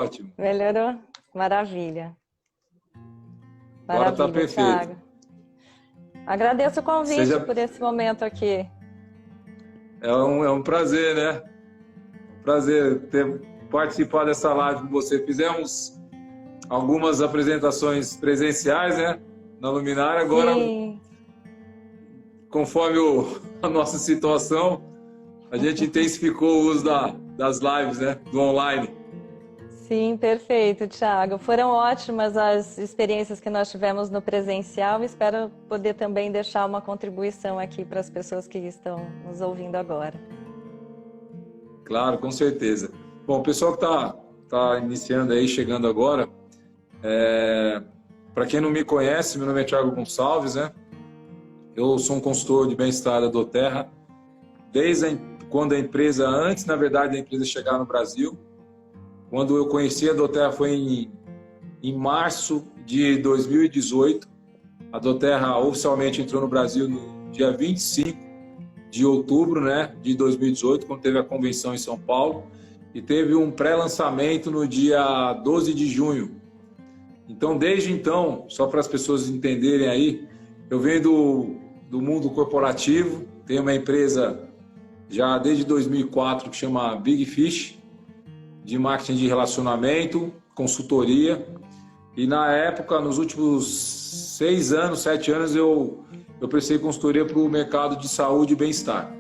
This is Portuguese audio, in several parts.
ótimo. Melhorou? Maravilha. Agora tá perfeito. Thiago. Agradeço o convite por esse momento aqui. É um prazer, né? Prazer ter participado dessa live com você. Fizemos algumas apresentações presenciais, né? Na Luminária. Agora, sim, conforme a nossa situação, a gente intensificou o uso das lives, né? Do online. Sim, perfeito, Thiago. Foram ótimas as experiências que nós tivemos no presencial. Espero poder também deixar uma contribuição aqui para as pessoas que estão nos ouvindo agora. Claro, com certeza. Bom, o pessoal que tá iniciando aí, chegando agora, para quem não me conhece, meu nome é Thiago Gonçalves, né? Eu sou um consultor de bem-estar da doTERRA, desde quando a empresa, antes, na verdade, da empresa chegar no Brasil. Quando eu conheci a doTERRA foi em março de 2018. A doTERRA oficialmente entrou no Brasil no dia 25 de outubro, né, de 2018, quando teve a convenção em São Paulo. E teve um pré-lançamento no dia 12 de junho. Então, desde então, só para as pessoas entenderem aí, eu venho do mundo corporativo, tenho uma empresa já desde 2004 que chama Big Fish, de marketing de relacionamento, consultoria. E na época, nos últimos 6 anos, 7 anos, eu prestei consultoria para o mercado de saúde e bem-estar.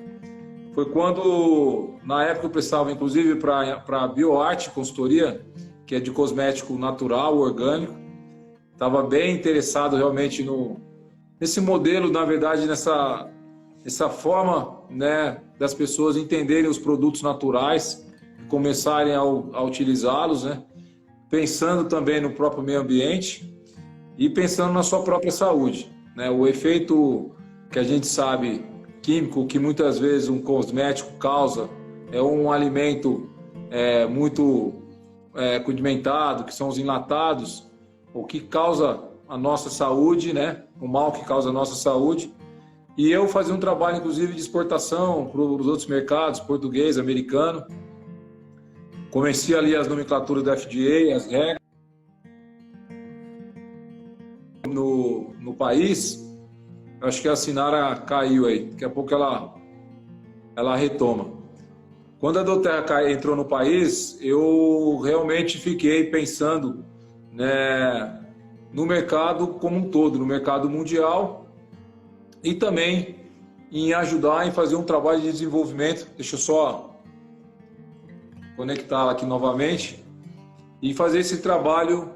Foi quando, na época, eu prestava inclusive para a BioArt Consultoria, que é de cosmético natural, orgânico. Estava bem interessado realmente nesse modelo, na verdade, nessa forma, né, das pessoas entenderem os produtos naturais, começarem a utilizá-los, né? Pensando também no próprio meio ambiente e pensando na sua própria saúde, né? O efeito que a gente sabe, químico, que muitas vezes um cosmético causa, é um alimento muito condimentado, que são os enlatados, o que causa a nossa saúde, né? O mal que causa a nossa saúde. E eu fazia um trabalho, inclusive, de exportação para os outros mercados, português, americano. Comecei ali as nomenclaturas da FDA, as regras no país. Acho que a Sinara caiu aí, daqui a pouco ela retoma. Quando a doTERRA entrou no país, eu realmente fiquei pensando, né, no mercado como um todo, no mercado mundial, e também em ajudar em fazer um trabalho de desenvolvimento. Deixa eu só conectar aqui novamente e fazer esse trabalho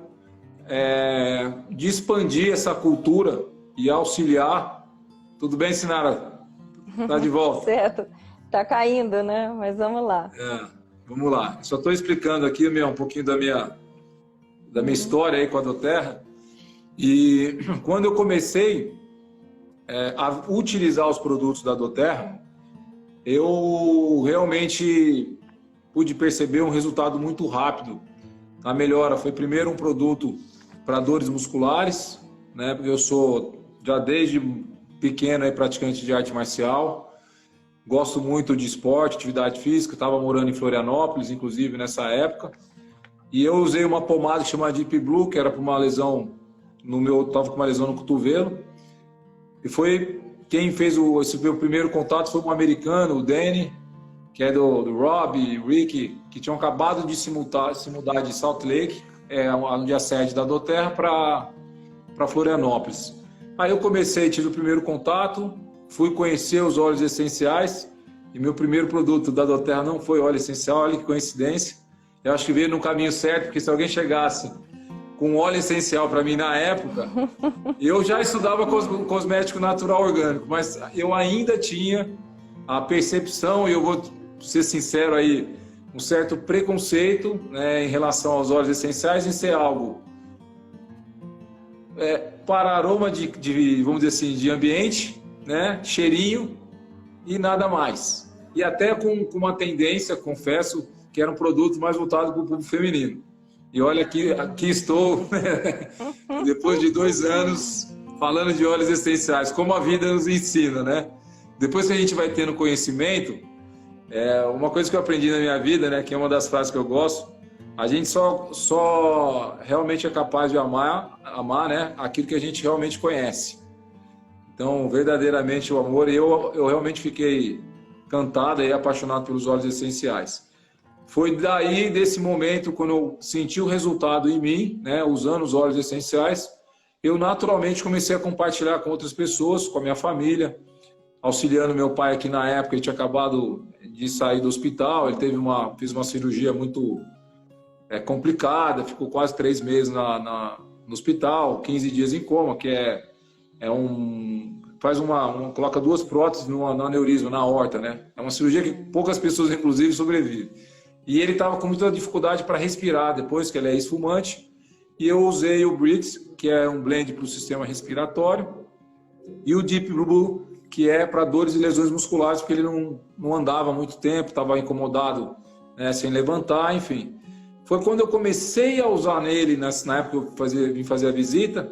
de expandir essa cultura e auxiliar. Tudo bem, Sinara? Tá de volta. Certo. Tá caindo, né? Mas vamos lá. Vamos lá. Só estou explicando aqui um pouquinho da minha história aí com a doTERRA. E quando eu comecei a utilizar os produtos da doTERRA, eu realmente pude perceber um resultado muito rápido. A melhora foi primeiro um produto para dores musculares, né? Porque eu sou já desde pequeno aí praticante de arte marcial, gosto muito de esporte, atividade física, estava morando em Florianópolis, inclusive nessa época, e eu usei uma pomada chamada Deep Blue, que era para uma lesão estava com uma lesão no cotovelo, e foi quem fez esse meu primeiro contato foi um americano, o Danny, que é do Rob e Rick, que tinham acabado de se mudar de Salt Lake, onde é a sede da doTERRA, para Florianópolis. Aí eu tive o primeiro contato, fui conhecer os óleos essenciais, e meu primeiro produto da doTERRA não foi óleo essencial, olha que coincidência. Eu acho que veio no caminho certo, porque se alguém chegasse com óleo essencial para mim na época, eu já estudava cosmético natural orgânico, mas eu ainda tinha a percepção, e eu vou ser sincero aí, um certo preconceito, né, em relação aos óleos essenciais, em ser algo para aroma de, vamos dizer assim, de ambiente, né, cheirinho e nada mais. E até com uma tendência, confesso, que era um produto mais voltado para o público feminino. E olha, aqui estou, né, depois de 2 anos, falando de óleos essenciais, como a vida nos ensina, né? Depois que a gente vai tendo conhecimento, uma coisa que eu aprendi na minha vida, né, que é uma das frases que eu gosto, A gente só realmente é capaz de amar, né, aquilo que a gente realmente conhece. Então, verdadeiramente o amor, eu realmente fiquei encantado e apaixonado pelos óleos essenciais. Foi daí, desse momento, quando eu senti o resultado em mim, né, usando os óleos essenciais, eu naturalmente comecei a compartilhar com outras pessoas, com a minha família, auxiliando meu pai aqui na época. Ele tinha acabado de sair do hospital, ele fez uma cirurgia muito complicada, ficou quase 3 meses no hospital, 15 dias em coma, que coloca 2 próteses no aneurisma, na aorta, né? É uma cirurgia que poucas pessoas, inclusive, sobrevivem. E ele estava com muita dificuldade para respirar depois, que ele é esfumante, e eu usei o Brix, que é um blend para o sistema respiratório, e o Deep Blue, que é para dores e lesões musculares, porque ele não andava há muito tempo, estava incomodado, né, sem levantar, enfim. Foi quando eu comecei a usar nele, na época que eu vim fazer a visita,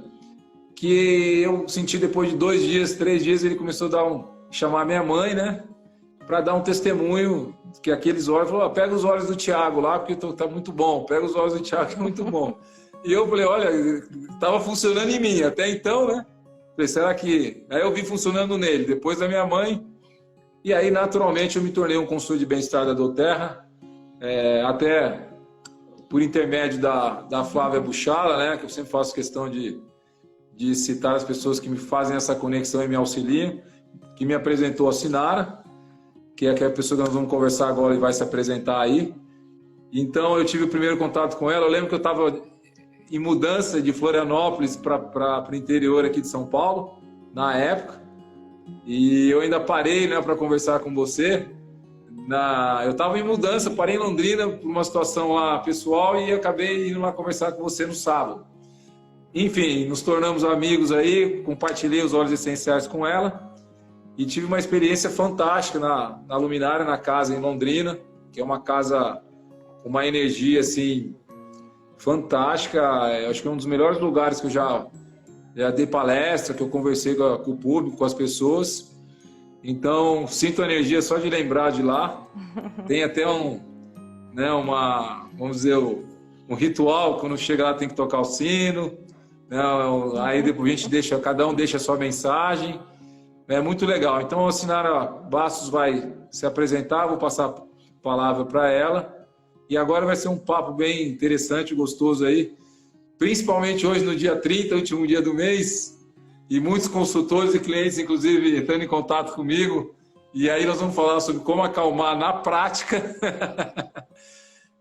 que eu senti depois de 2 dias, 3 dias, ele começou a chamar minha mãe, né, para dar um testemunho que aqueles óleos, falou, pega os óleos do Thiago lá, porque tá muito bom, pega os óleos do Thiago, que é muito bom. E eu falei, olha, estava funcionando em mim, até então, né? Falei, será que... Aí eu vi funcionando nele, depois da minha mãe, e aí naturalmente eu me tornei um consultor de bem-estar da doTERRA, até por intermédio da Flávia Buchala, né, que eu sempre faço questão de citar as pessoas que me fazem essa conexão e me auxiliam, que me apresentou a Sinara, que é aquela pessoa que nós vamos conversar agora e vai se apresentar aí. Então eu tive o primeiro contato com ela. Eu lembro que eu estava em mudança de Florianópolis para o interior aqui de São Paulo, na época, e eu ainda parei, né, para conversar com você. Eu estava em mudança, parei em Londrina por uma situação lá pessoal e acabei indo lá conversar com você no sábado. Enfim, nos tornamos amigos aí, compartilhei os óleos essenciais com ela e tive uma experiência fantástica na Luminária, na casa em Londrina, que é uma casa com uma energia assim fantástica. Acho que é um dos melhores lugares que eu já dei palestra, que eu conversei com o público, com as pessoas. Então, sinto a energia só de lembrar de lá. Tem até vamos dizer, um ritual, quando chega lá tem que tocar o sino. Aí depois cada um deixa a sua mensagem. É muito legal. Então a Sinara Bastos vai se apresentar, vou passar a palavra para ela. E agora vai ser um papo bem interessante, gostoso aí. Principalmente hoje no dia 30, último dia do mês. E muitos consultores e clientes, inclusive, entrando em contato comigo. E aí nós vamos falar sobre como acalmar na prática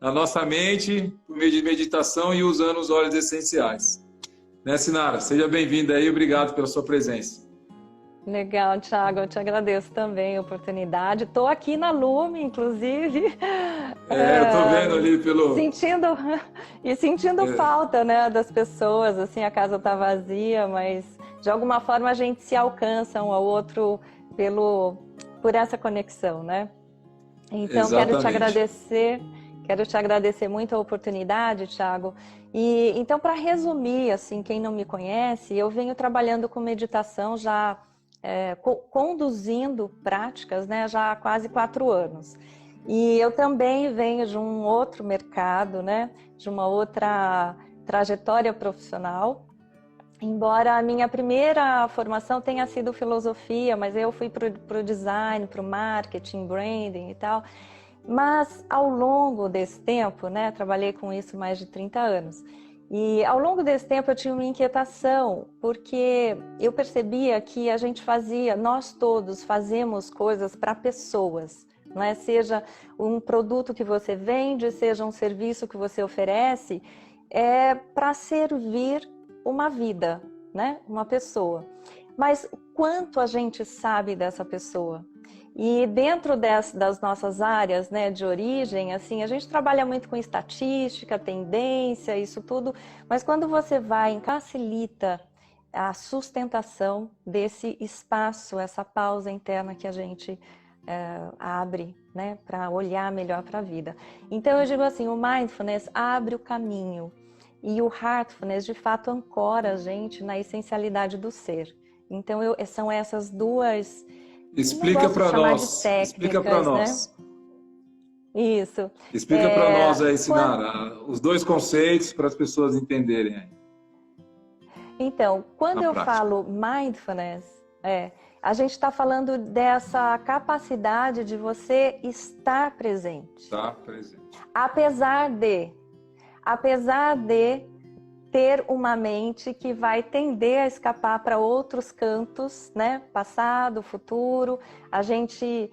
a nossa mente, por meio de meditação e usando os óleos essenciais. Né, Sinara? Seja bem-vinda aí, obrigado pela sua presença. Legal, Thiago, eu te agradeço também a oportunidade. Estou aqui na Lume, inclusive. Eu tô vendo ali pelo... Sentindo falta, né, das pessoas, assim, a casa tá vazia, mas de alguma forma a gente se alcança um ao outro por essa conexão, né? Então, Exatamente. Quero te agradecer muito a oportunidade, Thiago. E então, para resumir, assim, quem não me conhece, eu venho trabalhando com meditação já conduzindo práticas, né, já há quase 4 anos. E eu também venho de um outro mercado, né, de uma outra trajetória profissional. Embora a minha primeira formação tenha sido filosofia, mas eu fui para o design, para o marketing, branding e tal. Mas ao longo desse tempo, né, trabalhei com isso mais de 30 anos. E ao longo desse tempo eu tinha uma inquietação, porque eu percebia que nós todos fazemos coisas para pessoas, não é? Seja um produto que você vende, seja um serviço que você oferece, é para servir uma vida, né? Uma pessoa. Mas quanto a gente sabe dessa pessoa? E dentro das nossas áreas, né, de origem, assim, a gente trabalha muito com estatística, tendência, isso tudo, mas quando você facilita a sustentação desse espaço, essa pausa interna que a gente abre, né, para olhar melhor para a vida. Então eu digo assim, o mindfulness abre o caminho e o heartfulness de fato ancora a gente na essencialidade do ser. Então são essas duas... Explica para nós. Explica para nós. Isso. Explica para nós aí, Sinara, os dois conceitos para as pessoas entenderem aí. Então, quando eu prática. falo mindfulness, a gente está falando dessa capacidade de você estar presente. Estar presente. Apesar de ter uma mente que vai tender a escapar para outros cantos, né? Passado, futuro, a gente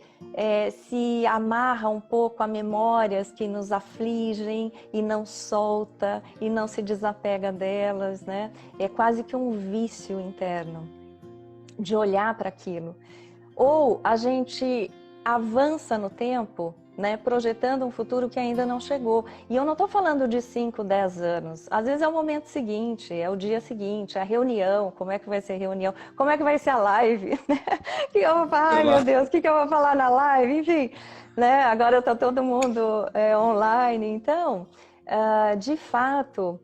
se amarra um pouco a memórias que nos afligem e não solta e não se desapega delas, né? É quase que um vício interno de olhar para aquilo. Ou a gente avança no tempo, né, projetando um futuro que ainda não chegou. E eu não estou falando de 5, 10 anos. Às vezes é o momento seguinte, é o dia seguinte, a reunião, como é que vai ser a reunião, como é que vai ser a live, né? Que eu vou falar, ai meu Deus, o que eu vou falar na live? Enfim, né? Agora está todo mundo online. Então, de fato,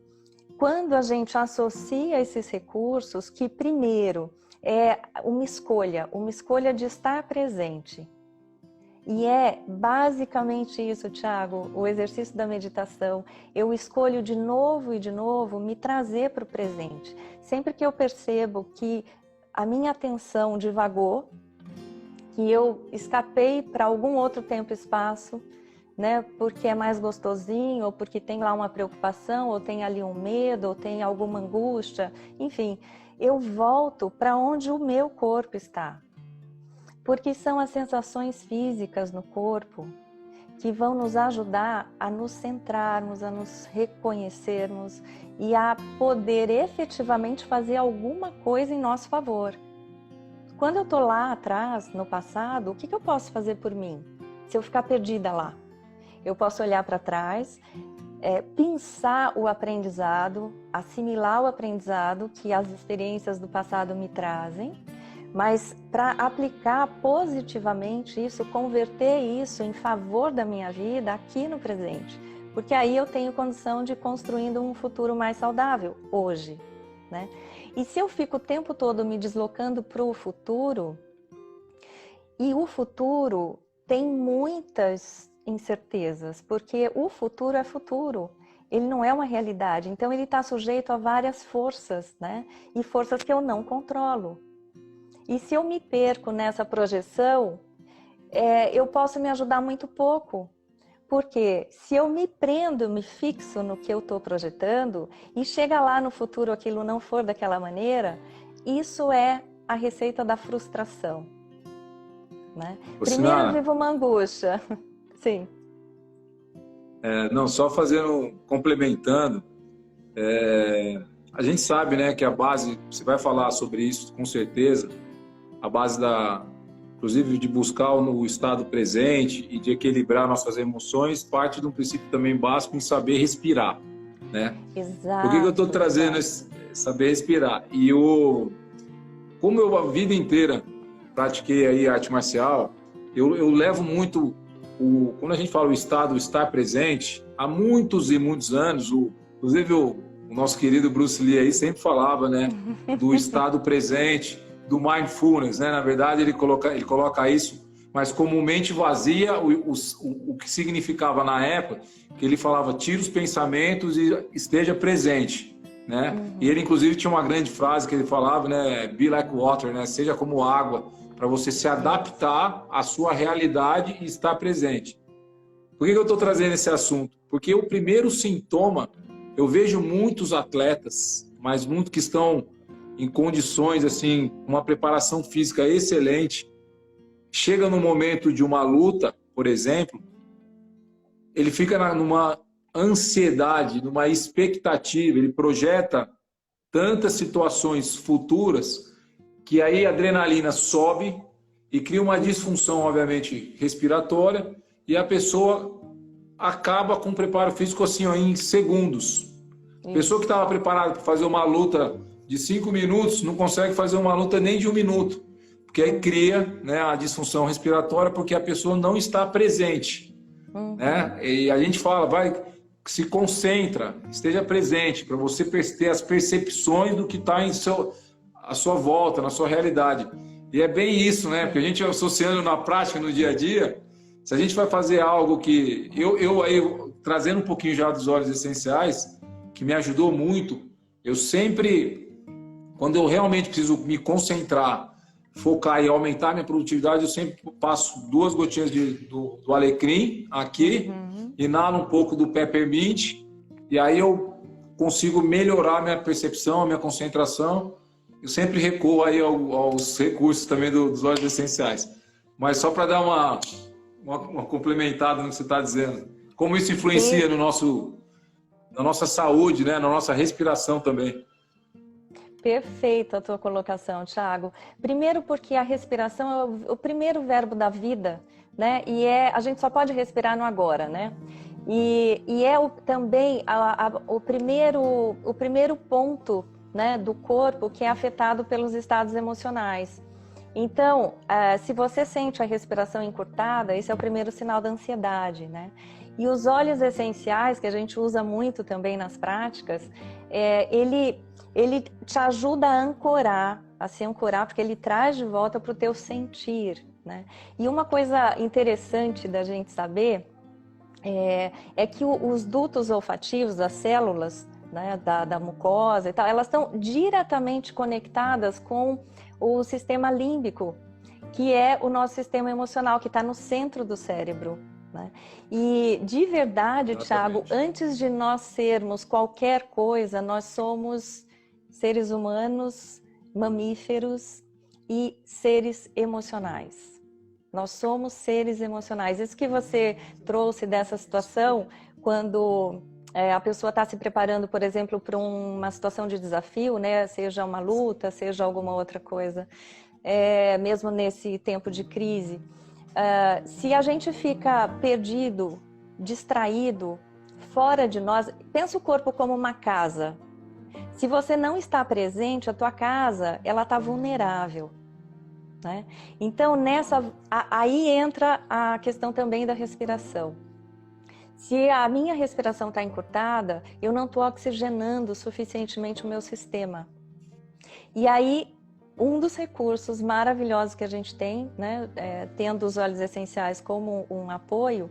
quando a gente associa esses recursos, que primeiro é uma escolha de estar presente. E é basicamente isso, Thiago, o exercício da meditação. Eu escolho de novo e de novo me trazer para o presente. Sempre que eu percebo que a minha atenção divagou, que eu escapei para algum outro tempo e espaço, né, porque é mais gostosinho, ou porque tem lá uma preocupação, ou tem ali um medo, ou tem alguma angústia, enfim, eu volto para onde o meu corpo está. Porque são as sensações físicas no corpo que vão nos ajudar a nos centrarmos, a nos reconhecermos e a poder efetivamente fazer alguma coisa em nosso favor. Quando eu estou lá atrás, no passado, o que eu posso fazer por mim? Se eu ficar perdida lá, eu posso olhar para trás, pensar o aprendizado, assimilar o aprendizado que as experiências do passado me trazem, mas para aplicar positivamente isso, converter isso em favor da minha vida aqui no presente. Porque aí eu tenho condição de ir construindo um futuro mais saudável, hoje, né? E se eu fico o tempo todo me deslocando para o futuro, e o futuro tem muitas incertezas, porque o futuro é futuro, ele não é uma realidade, então ele está sujeito a várias forças, né? E forças que eu não controlo. E se eu me perco nessa projeção, eu posso me ajudar muito pouco. Porque se eu me prendo, me fixo no que eu estou projetando, e chega lá no futuro aquilo não for daquela maneira, isso é a receita da frustração. Né? Primeiro vivo uma angústia. Sim. Não, só complementando, a gente sabe, né, que a base, você vai falar sobre isso com certeza, a base inclusive de buscar o estado presente e de equilibrar nossas emoções, parte de um princípio também básico em saber respirar, né? Exato. Por que eu estou trazendo esse saber respirar? E como eu a vida inteira pratiquei aí arte marcial, eu levo muito quando a gente fala o estar presente, há muitos e muitos anos, inclusive o nosso querido Bruce Lee aí sempre falava, né, do estado presente, do mindfulness, né? Na verdade, ele coloca isso, mas como mente vazia, o que significava na época, que ele falava, tira os pensamentos e esteja presente, né? E ele, inclusive, tinha uma grande frase que ele falava, né? Be like water, né? Seja como água, para você se adaptar à sua realidade e estar presente. Por que eu estou trazendo esse assunto? Porque o primeiro sintoma, eu vejo muitos atletas, mas muitos que estão em condições, assim, uma preparação física excelente, chega no momento de uma luta, por exemplo, ele fica numa ansiedade, numa expectativa, ele projeta tantas situações futuras que aí a adrenalina sobe e cria uma disfunção, obviamente, respiratória e a pessoa acaba com o preparo físico assim, ó, em segundos. A pessoa que estava preparada para fazer uma luta de 5 minutos, não consegue fazer uma luta nem de 1 minuto, porque aí cria, né, a disfunção respiratória, porque a pessoa não está presente. Né? E a gente fala, se concentra, esteja presente, para você ter as percepções do que está à sua volta, na sua realidade. E é bem isso, né? Porque a gente associando na prática, no dia a dia, Se a gente vai fazer algo que... trazendo um pouquinho já dos óleos essenciais, que me ajudou muito, eu sempre, quando eu realmente preciso me concentrar, focar e aumentar minha produtividade, eu sempre passo 2 gotinhas do alecrim aqui, inalo um pouco do peppermint, e aí eu consigo melhorar minha percepção, minha concentração. Eu sempre recuo aí aos recursos também dos óleos essenciais. Mas só para dar uma complementada no que você está dizendo. Como isso influencia no na nossa saúde, né? Na nossa respiração também. Perfeito a tua colocação, Thiago. Primeiro porque a respiração é o primeiro verbo da vida, né? E a gente só pode respirar no agora, né? E é também o primeiro ponto, né, do corpo que é afetado pelos estados emocionais. Então, se você sente a respiração encurtada, esse é o primeiro sinal da ansiedade, né? E os óleos essenciais, que a gente usa muito também nas práticas, ele te ajuda a se ancorar, porque ele traz de volta para o teu sentir, né? E uma coisa interessante da gente saber é que os dutos olfativos, as células, né, da mucosa e tal, elas estão diretamente conectadas com o sistema límbico, que é o nosso sistema emocional, que está no centro do cérebro, né? E de verdade, Thiago, antes de nós sermos qualquer coisa, nós somos seres humanos, mamíferos e seres emocionais. Nós somos seres emocionais. Isso que você trouxe dessa situação, quando a pessoa está se preparando, por exemplo, para uma situação de desafio, né? Seja uma luta, seja alguma outra coisa, mesmo nesse tempo de crise. Se a gente fica perdido, distraído, fora de nós, pensa o corpo como uma casa. Se você não está presente, a tua casa, ela está vulnerável, né? Então, aí entra a questão também da respiração. Se a minha respiração está encurtada, eu não estou oxigenando suficientemente o meu sistema. E aí, um dos recursos maravilhosos que a gente tem, né, tendo os óleos essenciais como um apoio,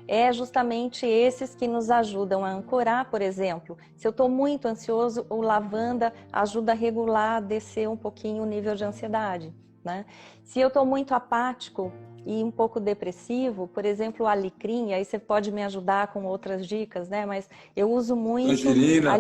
é justamente esses que nos ajudam a ancorar. Por exemplo, se eu estou muito ansioso, o lavanda ajuda a regular, descer um pouquinho o nível de ansiedade, né? Se eu estou muito apático e um pouco depressivo, por exemplo, o alecrim, aí você pode me ajudar com outras dicas, né? Mas eu uso muito Tangerina,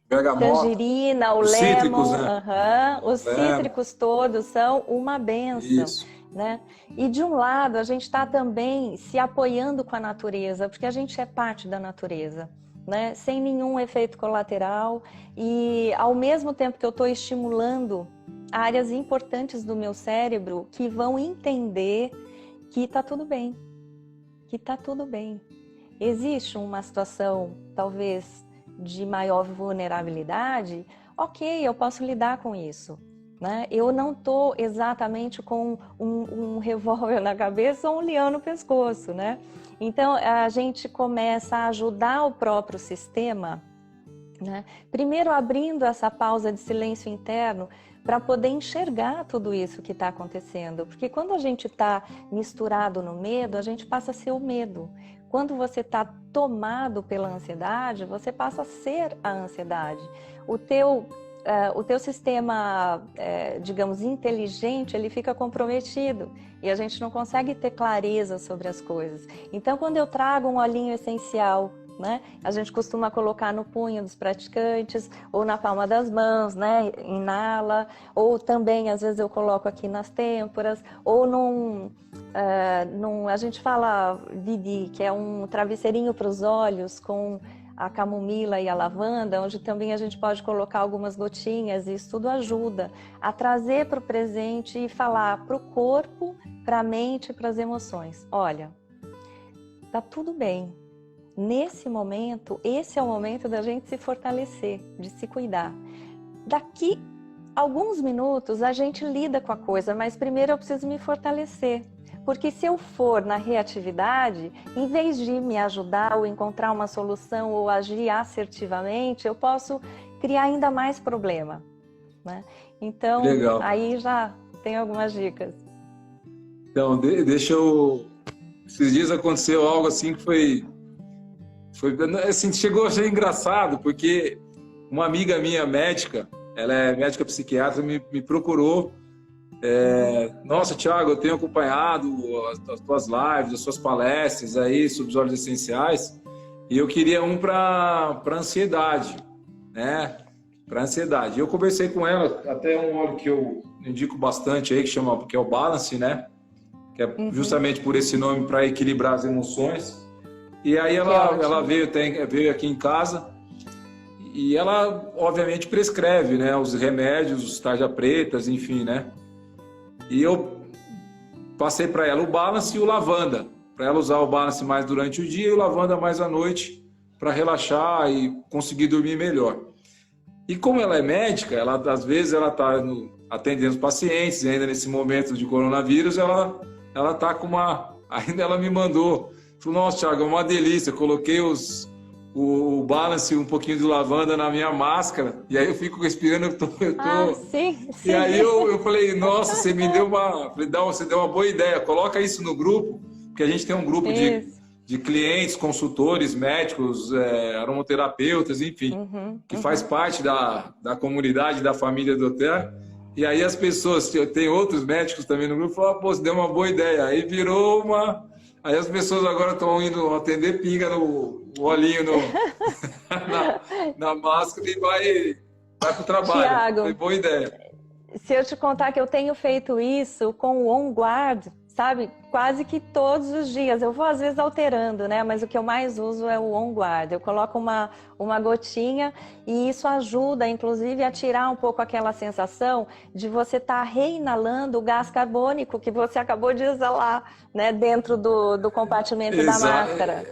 bergamota, tangerina, o os cítricos, lemon, né? os cítricos todos são uma bênção, Isso. né? E de um lado, a gente está também se apoiando com a natureza, porque a gente é parte da natureza, né? Sem nenhum efeito colateral, e ao mesmo tempo que eu estou estimulando áreas importantes do meu cérebro que vão entender que está tudo bem, que está tudo bem. Existe uma situação, talvez, de maior vulnerabilidade, ok, eu posso lidar com isso, né? Eu não estou exatamente com um revólver na cabeça ou um leão no pescoço, né? Então, a gente começa a ajudar o próprio sistema, né? Primeiro abrindo essa pausa de silêncio interno para poder enxergar tudo isso que está acontecendo. Porque quando a gente está misturado no medo, a gente passa a ser o medo. Quando você está tomado pela ansiedade, você passa a ser a ansiedade. O teu sistema, digamos, inteligente, ele fica comprometido e a gente não consegue ter clareza sobre as coisas. Então, quando eu trago um olhinho essencial, né, a gente costuma colocar no punho dos praticantes ou na palma das mãos, né, inala, ou também às vezes eu coloco aqui nas têmporas, ou a gente fala Didi, que é um travesseirinho para os olhos com a camomila e a lavanda, onde também a gente pode colocar algumas gotinhas, e isso tudo ajuda a trazer para o presente e falar para o corpo, para a mente e para as emoções. Olha, tá tudo bem. Nesse momento, esse é o momento da gente se fortalecer, de se cuidar. Daqui a alguns minutos a gente lida com a coisa, mas primeiro eu preciso me fortalecer. Porque se eu for na reatividade, em vez de me ajudar ou encontrar uma solução ou agir assertivamente, eu posso criar ainda mais problema, né? Então, Legal. aí já tem algumas dicas. Então, deixa eu esses dias aconteceu algo assim que foi assim, chegou a ser engraçado, porque uma amiga minha médica, ela é médica psiquiatra, me procurou. Nossa, Thiago, eu tenho acompanhado as tuas lives, as suas palestras aí sobre os óleos essenciais, e eu queria um para ansiedade, né? Para ansiedade. Eu conversei com ela, até um óleo que eu indico bastante aí, que é o Balance, né? Que é justamente por esse nome, para equilibrar as emoções. E aí ela veio aqui em casa e ela, obviamente, prescreve, né, os remédios, os tarja pretas, enfim, né? E eu passei para ela o Balance e o Lavanda, para ela usar o Balance mais durante o dia e o Lavanda mais à noite, para relaxar e conseguir dormir melhor. E como ela é médica, às vezes ela está atendendo os pacientes, e ainda nesse momento de coronavírus, ela está com uma... Ainda ela me mandou, falou, nossa, Thiago, é uma delícia, eu coloquei o Balance e um pouquinho de lavanda na minha máscara, e aí eu fico respirando, Sim. E aí eu falei, nossa, você me deu você deu uma boa ideia, coloca isso no grupo, porque a gente tem um grupo de clientes, consultores, médicos, aromaterapeutas, enfim, que faz parte da comunidade, da família do hotel. E aí as pessoas, tem outros médicos também no grupo, falaram, pô, você deu uma boa ideia. Aí virou uma... Aí as pessoas agora estão indo atender, pinga no olhinho na máscara e vai para o trabalho. Thiago, foi boa ideia. Se eu te contar que eu tenho feito isso com o On Guard, sabe? Quase que todos os dias. Eu vou às vezes alterando, né? Mas o que eu mais uso é o On Guard. Eu coloco uma gotinha e isso ajuda, inclusive, a tirar um pouco aquela sensação de você estar reinalando o gás carbônico que você acabou de exalar, né? Dentro do compartimento da máscara.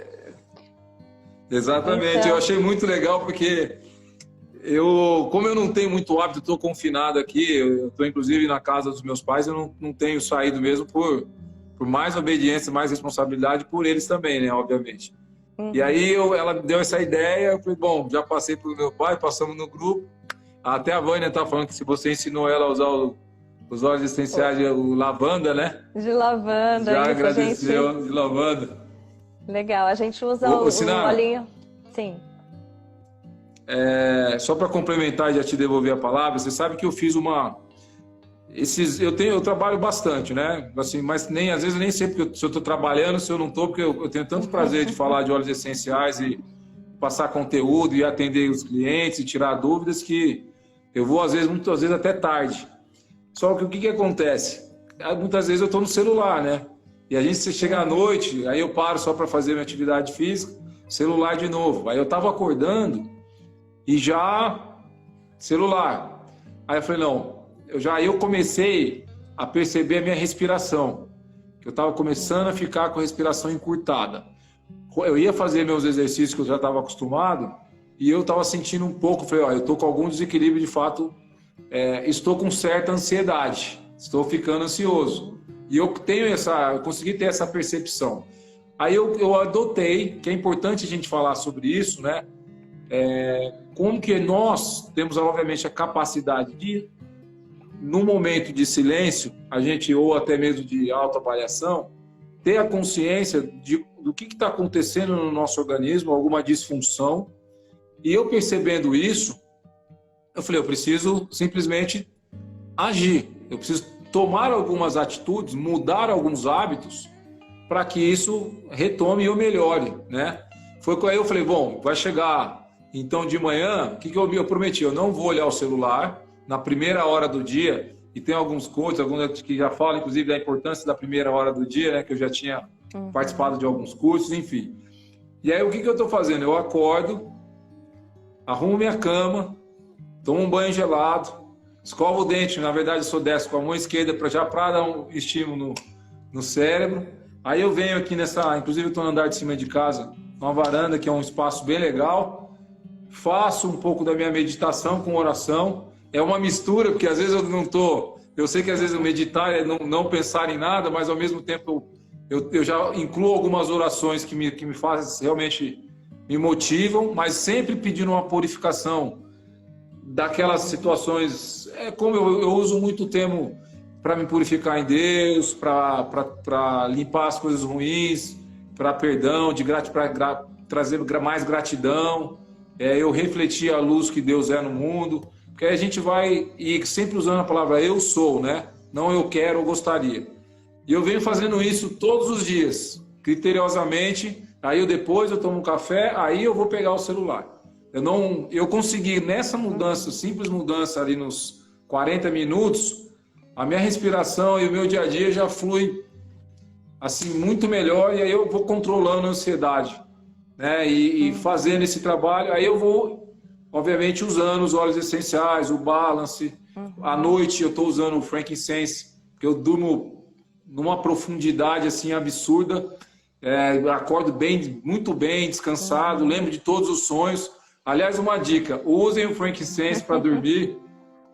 Exatamente. Então... Eu achei muito legal porque como eu não tenho muito hábito, estou confinado aqui, eu estou inclusive na casa dos meus pais, eu não tenho saído mesmo por mais obediência, mais responsabilidade por eles também, né, obviamente. E aí ela deu essa ideia, eu falei, bom, já passei para o meu pai, passamos no grupo, até a Vânia está falando que se você ensinou ela a usar os óleos essenciais, o lavanda, né? De lavanda. Já agradeceu, de lavanda. Legal, a gente usa o olhinho, sim. Só para complementar e já te devolver a palavra, você sabe que eu fiz eu trabalho bastante, né? Assim, mas às vezes eu nem sei se eu estou trabalhando, se eu não estou, porque eu tenho tanto prazer de falar de óleos essenciais e passar conteúdo e atender os clientes e tirar dúvidas que eu vou, muitas vezes até tarde. Só que o que acontece? Muitas vezes eu estou no celular, né? E a gente chega à noite, aí eu paro só para fazer minha atividade física, celular de novo. Aí eu estava acordando e já celular. Aí eu falei, não, eu comecei a perceber a minha respiração. Eu estava começando a ficar com a respiração encurtada. Eu ia fazer meus exercícios que eu já estava acostumado e eu estava sentindo um pouco, falei, eu estou com algum desequilíbrio de fato, estou com certa ansiedade, estou ficando ansioso. E eu consegui ter essa percepção. Aí eu adotei, que é importante a gente falar sobre isso, né? Como que nós temos, obviamente, a capacidade de, num momento de silêncio, ou até mesmo de autoavaliação, ter a consciência do que está acontecendo no nosso organismo, alguma disfunção. E eu percebendo isso, eu falei, eu preciso simplesmente agir. Eu preciso tomar algumas atitudes, mudar alguns hábitos para que isso retome ou melhore, né? Foi quando eu falei, bom, vai chegar... Então, de manhã, o que eu prometi? Eu não vou olhar o celular na primeira hora do dia, e tem alguns coaches, alguns que já falam, inclusive, da importância da primeira hora do dia, né? Que eu já tinha participado de alguns cursos, enfim. E aí, o que eu estou fazendo? Eu acordo, arrumo minha cama, tomo um banho gelado, escovo o dente, na verdade, eu sou destro com a mão esquerda, para dar um estímulo no cérebro. Aí eu venho aqui inclusive eu estou no andar de cima de casa, uma varanda, que é um espaço bem legal, faço um pouco da minha meditação com oração. É uma mistura, porque às vezes eu sei que às vezes o meditar é não pensar em nada, mas ao mesmo tempo eu já incluo algumas orações que me fazem, realmente me motivam, mas sempre pedindo uma purificação daquelas situações. Como eu uso muito o termo para me purificar em Deus, para limpar as coisas ruins, para perdão, para trazer mais gratidão, eu refletir a luz que Deus é no mundo, porque aí a gente vai, e sempre usando a palavra eu sou, né? Não eu quero ou gostaria. E eu venho fazendo isso todos os dias, criteriosamente. Aí depois eu tomo um café, aí eu vou pegar o celular. Eu consegui nessa mudança, simples mudança ali nos 40 minutos, a minha respiração e o meu dia a dia já flui assim muito melhor, e aí eu vou controlando a ansiedade, né? E fazendo esse trabalho, aí eu vou, obviamente, usando os óleos essenciais, o balance. À noite eu estou usando o frankincense, que eu durmo numa profundidade assim absurda, acordo bem, muito bem, descansado, lembro de todos os sonhos. Aliás, uma dica: usem o frankincense para dormir,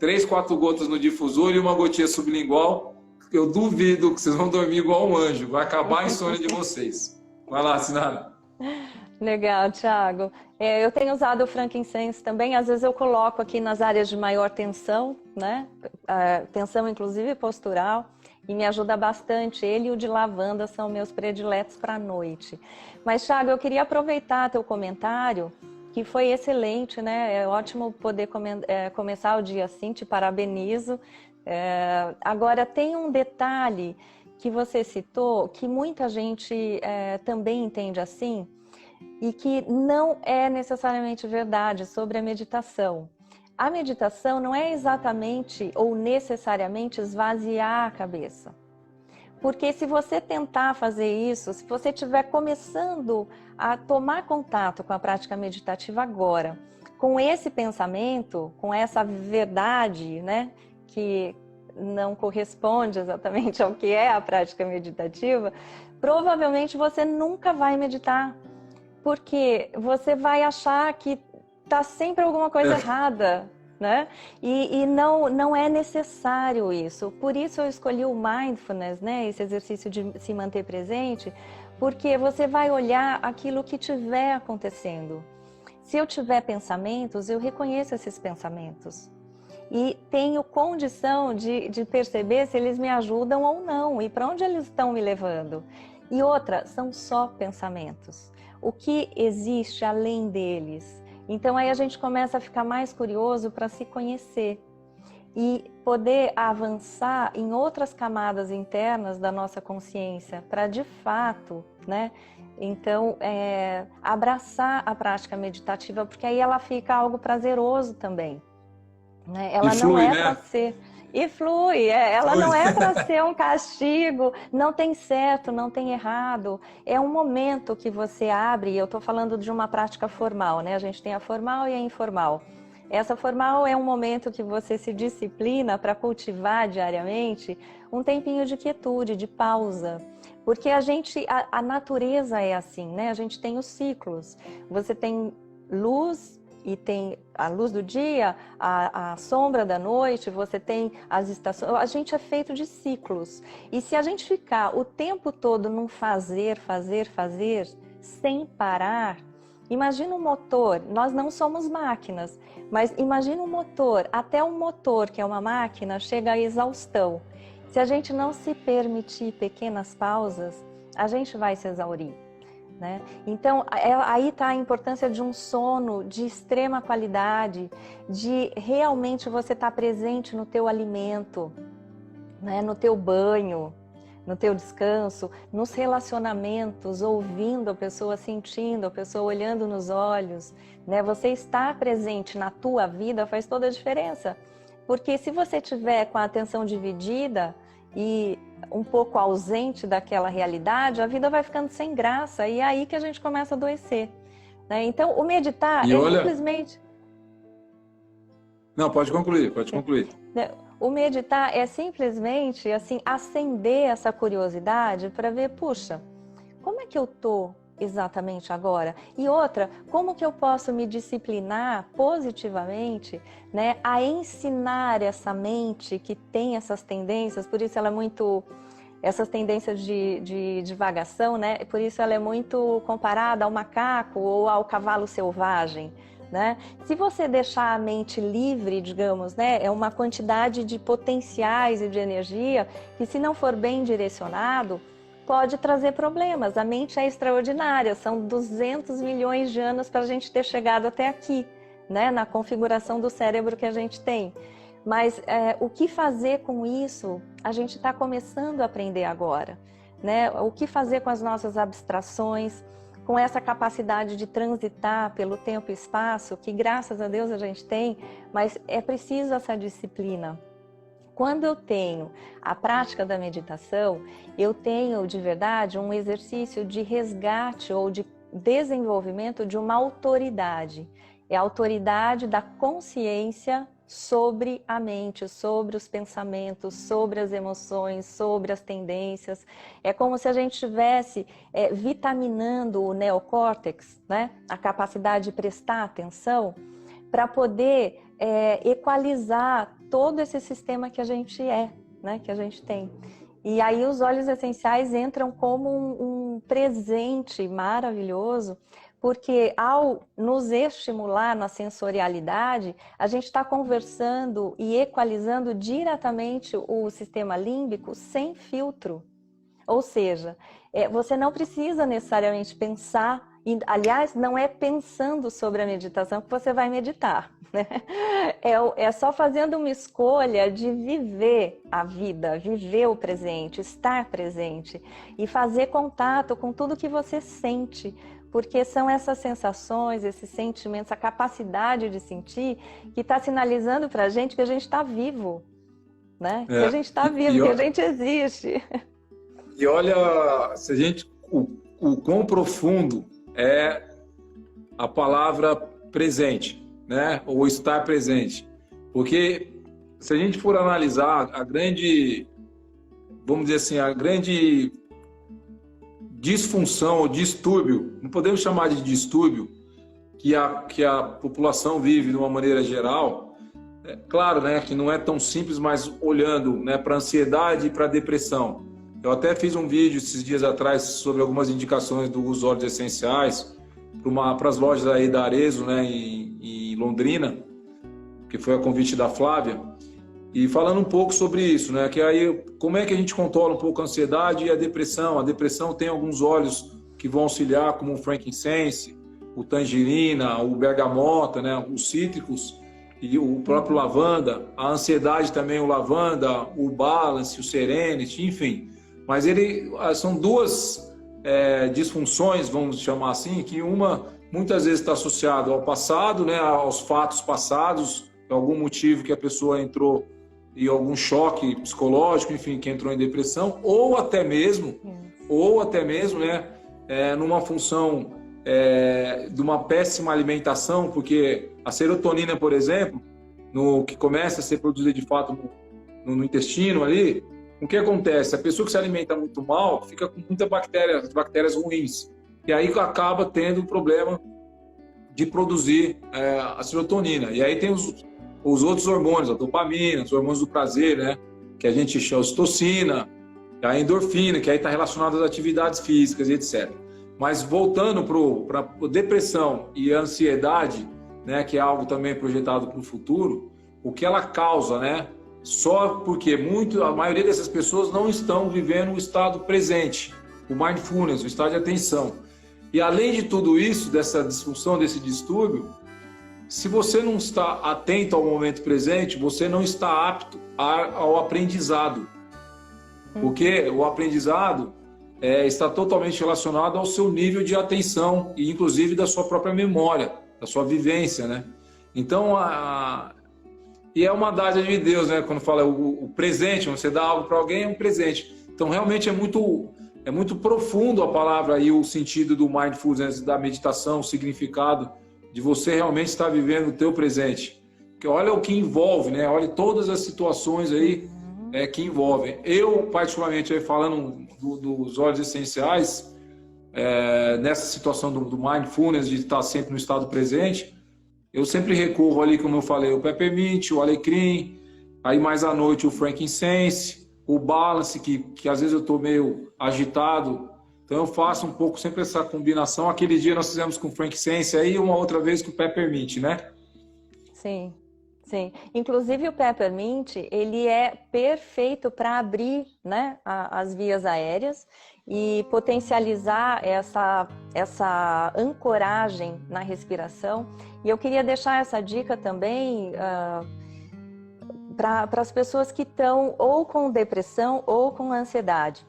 3, 4 gotas no difusor e uma gotinha sublingual. Eu duvido que vocês vão dormir igual um anjo, vai acabar a insônia de vocês. Vai lá, Sinara. Legal, Thiago. Eu tenho usado o frankincense também, às vezes eu coloco aqui nas áreas de maior tensão, né? Tensão inclusive postural, e me ajuda bastante. Ele e o de lavanda são meus prediletos para a noite. Mas, Thiago, eu queria aproveitar teu comentário, que foi excelente, né? É ótimo poder começar o dia assim, te parabenizo. Agora, tem um detalhe que você citou, que muita gente também entende assim, e que não é necessariamente verdade sobre a meditação. A meditação não é exatamente ou necessariamente esvaziar a cabeça. Porque se você tentar fazer isso, se você estiver começando a tomar contato com a prática meditativa agora, com esse pensamento, com essa verdade, né, que não corresponde exatamente ao que é a prática meditativa, provavelmente você nunca vai meditar. Porque você vai achar que está sempre alguma coisa errada, né? E não é necessário isso. Por isso eu escolhi o mindfulness, né? Esse exercício de se manter presente, porque você vai olhar aquilo que estiver acontecendo. Se eu tiver pensamentos, eu reconheço esses pensamentos. E tenho condição de perceber se eles me ajudam ou não, e para onde eles estão me levando. E outra, são só pensamentos. O que existe além deles? Então aí a gente começa a ficar mais curioso para se conhecer e poder avançar em outras camadas internas da nossa consciência para de fato, né? Então, abraçar a prática meditativa, porque aí ela fica algo prazeroso também, né? Ela não é para ser... E flui, ela não é para ser um castigo, não tem certo, não tem errado. É um momento que você abre, eu estou falando de uma prática formal, né? A gente tem a formal e a informal. Essa formal é um momento que você se disciplina para cultivar diariamente um tempinho de quietude, de pausa. Porque a natureza é assim, né? A gente tem os ciclos. Você tem luz, e tem a luz do dia, a sombra da noite, você tem as estações. A gente é feito de ciclos. E se a gente ficar o tempo todo num fazer, sem parar, imagina um motor. Nós não somos máquinas, mas imagina um motor. Até um motor, que é uma máquina, chega à exaustão. Se a gente não se permitir pequenas pausas, a gente vai se exaurir. Né? Então, aí está a importância de um sono de extrema qualidade, de realmente você estar presente no teu alimento, né? No teu banho, no teu descanso, nos relacionamentos, ouvindo a pessoa, sentindo a pessoa, olhando nos olhos. Né? Você estar presente na tua vida faz toda a diferença. Porque se você tiver com a atenção dividida e um pouco ausente daquela realidade, a vida vai ficando sem graça e é aí que a gente começa a adoecer, né? Então, o meditar simplesmente... Não, pode concluir. O meditar é simplesmente, assim, acender essa curiosidade para ver, puxa, como é que eu tô exatamente agora? E outra, como que eu posso me disciplinar positivamente, né, a ensinar essa mente que tem essas tendências, por isso ela é muito... Essas tendências de divagação, né? Por isso ela é muito comparada ao macaco ou ao cavalo selvagem, né? Se você deixar a mente livre, digamos, né, é uma quantidade de potenciais e de energia que, se não for bem direcionado, pode trazer problemas. A mente é extraordinária, são 200 milhões de anos para a gente ter chegado até aqui, né, na configuração do cérebro que a gente tem. Mas o que fazer com isso, a gente está começando a aprender agora, né? O que fazer com as nossas abstrações, com essa capacidade de transitar pelo tempo e espaço, que graças a Deus a gente tem, mas é preciso essa disciplina. Quando eu tenho a prática da meditação, eu tenho de verdade um exercício de resgate ou de desenvolvimento de uma autoridade. É a autoridade da consciência sobre a mente, sobre os pensamentos, sobre as emoções, sobre as tendências. É como se a gente estivesse vitaminando o neocórtex, né? A capacidade de prestar atenção, para poder equalizar todo esse sistema que a gente né? Que a gente tem. E aí os óleos essenciais entram como um presente maravilhoso, porque ao nos estimular na sensorialidade, a gente está conversando e equalizando diretamente o sistema límbico sem filtro. Ou seja, você não precisa necessariamente pensar, e, aliás, não é pensando sobre a meditação que você vai meditar, né? É só fazendo uma escolha de viver a vida, viver o presente, estar presente e fazer contato com tudo que você sente. Porque são essas sensações, esses sentimentos, a capacidade de sentir que está sinalizando para a gente que a gente está vivo, né? Que a gente está vivo, que a gente existe. E olha, se a gente, o quão profundo é a palavra presente, né? Ou estar presente. Porque se a gente for analisar a grande, vamos dizer assim, a grande disfunção ou distúrbio, não podemos chamar de distúrbio, que a população vive de uma maneira geral, claro, né, que não é tão simples, mas olhando, né, para a ansiedade e para a depressão. Eu até fiz um vídeo esses dias atrás sobre algumas indicações dos óleos essenciais para as lojas aí da Arezzo, né, em Londrina, que foi a convite da Flávia. E falando um pouco sobre isso, né? Que aí, como é que a gente controla um pouco a ansiedade e a depressão? A depressão tem alguns óleos que vão auxiliar, como o frankincense, o tangerina, o bergamota, né? Os cítricos e o próprio lavanda. A ansiedade também, o lavanda, o balance, o serenity, enfim. Mas são duas disfunções, vamos chamar assim, que uma muitas vezes está associada ao passado, né? Aos fatos passados, por algum motivo que a pessoa entrou e algum choque psicológico, enfim, que entrou em depressão, ou até mesmo, né, numa função de uma péssima alimentação, porque a serotonina, por exemplo, que começa a ser produzida de fato no intestino ali, o que acontece? A pessoa que se alimenta muito mal fica com muitas bactérias ruins, e aí acaba tendo o problema de produzir a serotonina. E aí tem os outros hormônios, a dopamina, os hormônios do prazer, né? Que a gente chama de ocitocina, a endorfina, que aí está relacionada às atividades físicas e etc. Mas voltando para a depressão e a ansiedade, né? Que é algo também projetado para o futuro, o que ela causa, né? Só porque a maioria dessas pessoas não estão vivendo o estado presente, o mindfulness, o estado de atenção. E além de tudo isso, dessa disfunção, desse distúrbio, se você não está atento ao momento presente, você não está apto ao aprendizado. Porque o aprendizado está totalmente relacionado ao seu nível de atenção e, inclusive, da sua própria memória, da sua vivência, né? Então, e é uma dádiva de Deus, né? Quando fala o presente, quando você dá algo para alguém, é um presente. Então, realmente é muito profundo a palavra e o sentido do mindfulness, da meditação, o significado de você realmente estar vivendo o teu presente. Porque olha o que envolve, né? Olha todas as situações aí que envolvem. Eu, particularmente, aí, falando dos óleos essenciais, nessa situação do mindfulness, de estar sempre no estado presente, eu sempre recorro ali, como eu falei, o peppermint, o alecrim, aí mais à noite o frankincense, o balance, que às vezes eu estou meio agitado, Então eu faço um pouco sempre essa combinação. Aquele dia nós fizemos com Frank Sense aí e uma outra vez com o Peppermint, né? Sim, sim. Inclusive o Peppermint, ele é perfeito para abrir, né, as vias aéreas e potencializar essa ancoragem na respiração. E eu queria deixar essa dica também para as pessoas que estão ou com depressão ou com ansiedade.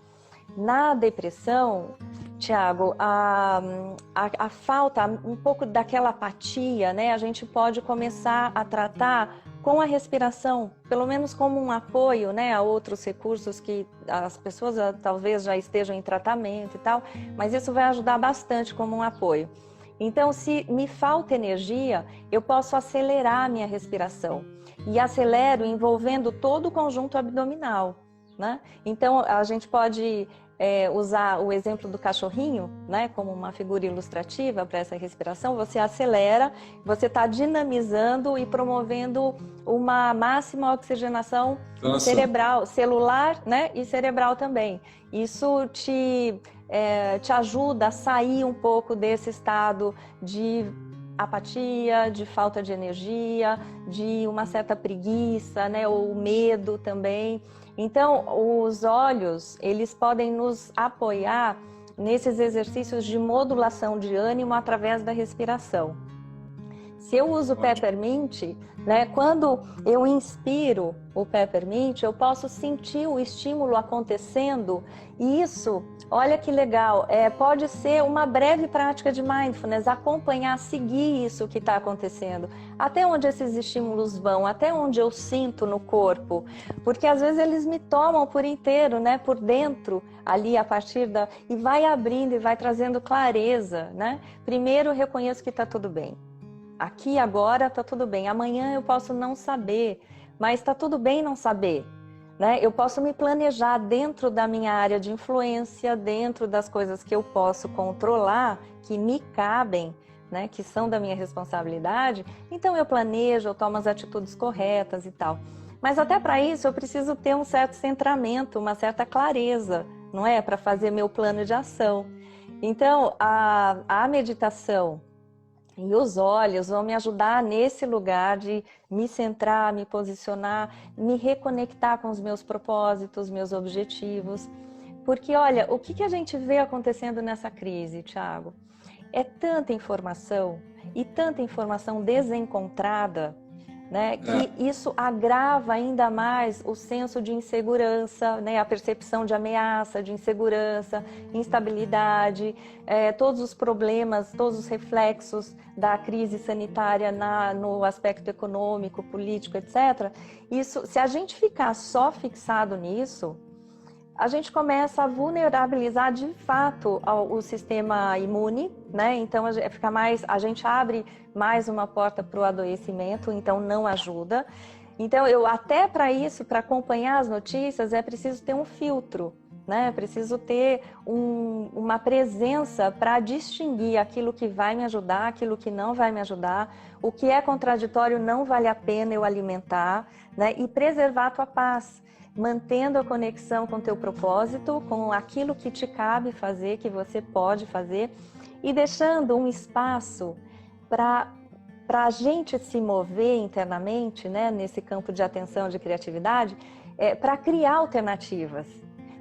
Na depressão, Tiago, a falta, um pouco daquela apatia, né? A gente pode começar a tratar com a respiração, pelo menos como um apoio, né, a outros recursos que as pessoas talvez já estejam em tratamento e tal, mas isso vai ajudar bastante como um apoio. Então, se me falta energia, eu posso acelerar a minha respiração. E acelero envolvendo todo o conjunto abdominal, né? Então, a gente pode usar o exemplo do cachorrinho, né, como uma figura ilustrativa para essa respiração. Você acelera, você está dinamizando e promovendo uma máxima oxigenação cerebral, celular, né, e cerebral também. Isso te ajuda a sair um pouco desse estado de apatia, de falta de energia, de uma certa preguiça, né, ou medo também. Então, os olhos, eles podem nos apoiar nesses exercícios de modulação de ânimo através da respiração. Se eu uso o Peppermint, né, quando eu inspiro o Peppermint, eu posso sentir o estímulo acontecendo e isso, olha que legal, pode ser uma breve prática de mindfulness, acompanhar, seguir isso que está acontecendo, até onde esses estímulos vão, até onde eu sinto no corpo, porque às vezes eles me tomam por inteiro, né, por dentro, ali a partir e vai abrindo e vai trazendo clareza, né? Primeiro eu reconheço que está tudo bem. Aqui agora está tudo bem, amanhã eu posso não saber, mas está tudo bem não saber, né? Eu posso me planejar dentro da minha área de influência, dentro das coisas que eu posso controlar, que me cabem, né? Que são da minha responsabilidade. Então eu planejo, eu tomo as atitudes corretas e tal. Mas até para isso eu preciso ter um certo centramento, uma certa clareza, não é? Para fazer meu plano de ação. Então a meditação e os olhos vão me ajudar nesse lugar de me centrar, me posicionar, me reconectar com os meus propósitos, meus objetivos. Porque, olha, o que a gente vê acontecendo nessa crise, Tiago? É tanta informação e tanta informação desencontrada, né, que isso agrava ainda mais o senso de insegurança, né, a percepção de ameaça, de insegurança, instabilidade, todos os problemas, todos os reflexos da crise sanitária no aspecto econômico, político, etc. Isso, se a gente ficar só fixado nisso, a gente começa a vulnerabilizar de fato o sistema imune, né? Então a gente abre mais uma porta para o adoecimento, então não ajuda. Então até para isso, para acompanhar as notícias, é preciso ter um filtro, né? É preciso ter uma presença para distinguir aquilo que vai me ajudar, aquilo que não vai me ajudar, o que é contraditório não vale a pena eu alimentar, né? E preservar a tua paz, mantendo a conexão com o teu propósito, com aquilo que te cabe fazer, que você pode fazer, e deixando um espaço para a gente se mover internamente, né, nesse campo de atenção, de criatividade, para criar alternativas.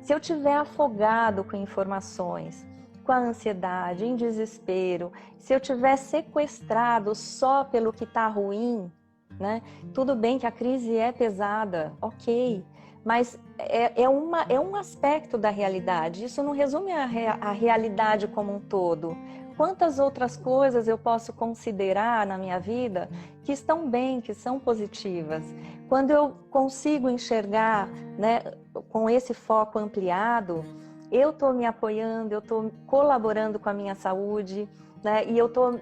Se eu estiver afogado com informações, com a ansiedade, em desespero, se eu estiver sequestrado só pelo que está ruim, né, tudo bem que a crise é pesada, ok, mas é um aspecto da realidade. Isso não resume a realidade como um todo. Quantas outras coisas eu posso considerar na minha vida que estão bem, que são positivas? Quando eu consigo enxergar, né, com esse foco ampliado, eu estou me apoiando, eu estou colaborando com a minha saúde, né, e eu estou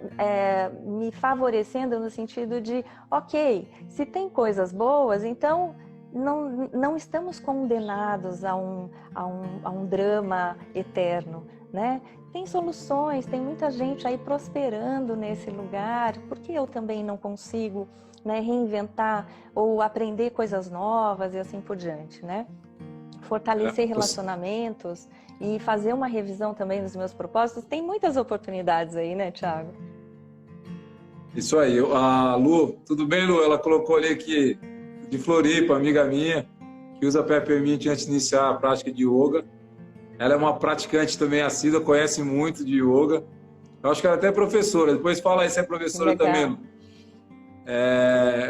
me favorecendo no sentido de, ok, se tem coisas boas, então não estamos condenados a um drama eterno, né? Tem soluções, tem muita gente aí prosperando nesse lugar, por que eu também não consigo, né, reinventar ou aprender coisas novas e assim por diante, né? fortalecer relacionamentos e fazer uma revisão também dos meus propósitos. Tem muitas oportunidades aí, né, Thiago? Isso aí. A Lu, tudo bem, Lu? Ela colocou ali que de Floripa, amiga minha, que usa Peppermint antes de iniciar a prática de yoga. Ela é uma praticante também assídua, conhece muito de yoga. Eu acho que ela até é professora. Depois fala aí se é professora Legal. também.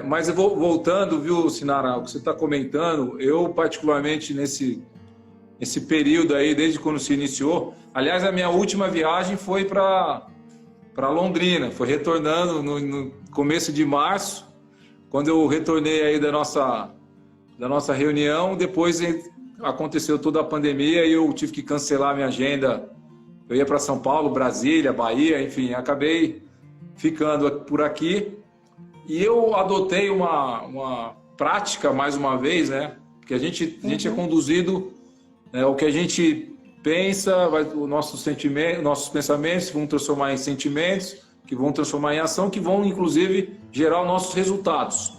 Mas eu vou voltando, viu, Sinara, o que você está comentando, eu particularmente nesse período aí, desde quando se iniciou, aliás, a minha última viagem foi para Londrina, foi retornando no começo de março, quando eu retornei aí da nossa reunião, depois aconteceu toda a pandemia e eu tive que cancelar minha agenda. Eu ia para São Paulo, Brasília, Bahia, enfim, acabei ficando por aqui. E eu adotei uma prática, mais uma vez, né? Porque a gente é conduzido, o que a gente pensa, os nossos pensamentos vão transformar em sentimentos, que vão transformar em ação, que vão, inclusive, gerar os nossos resultados.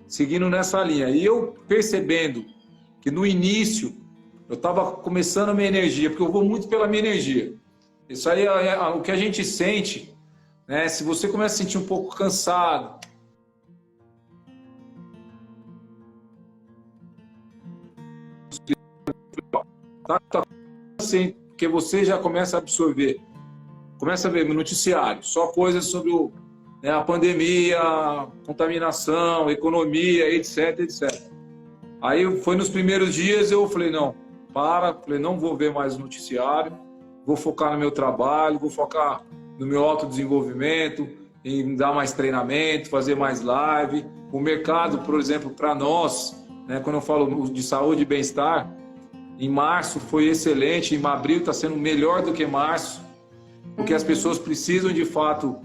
Seguindo nessa linha. E eu percebendo que no início eu estava começando a minha energia, porque eu vou muito pela minha energia. Isso aí é o que a gente sente, né? Se você começa a sentir um pouco cansado, tá assim, que você já começa a absorver, começa a ver no noticiário, só coisas sobre a pandemia, contaminação, economia, etc, etc. Aí foi nos primeiros dias eu falei, não vou ver mais o noticiário, vou focar no meu trabalho, vou focar no meu autodesenvolvimento, em dar mais treinamento, fazer mais live. O mercado, por exemplo, para nós, né, quando eu falo de saúde e bem-estar, em março foi excelente, em abril está sendo melhor do que março, porque as pessoas precisam de fato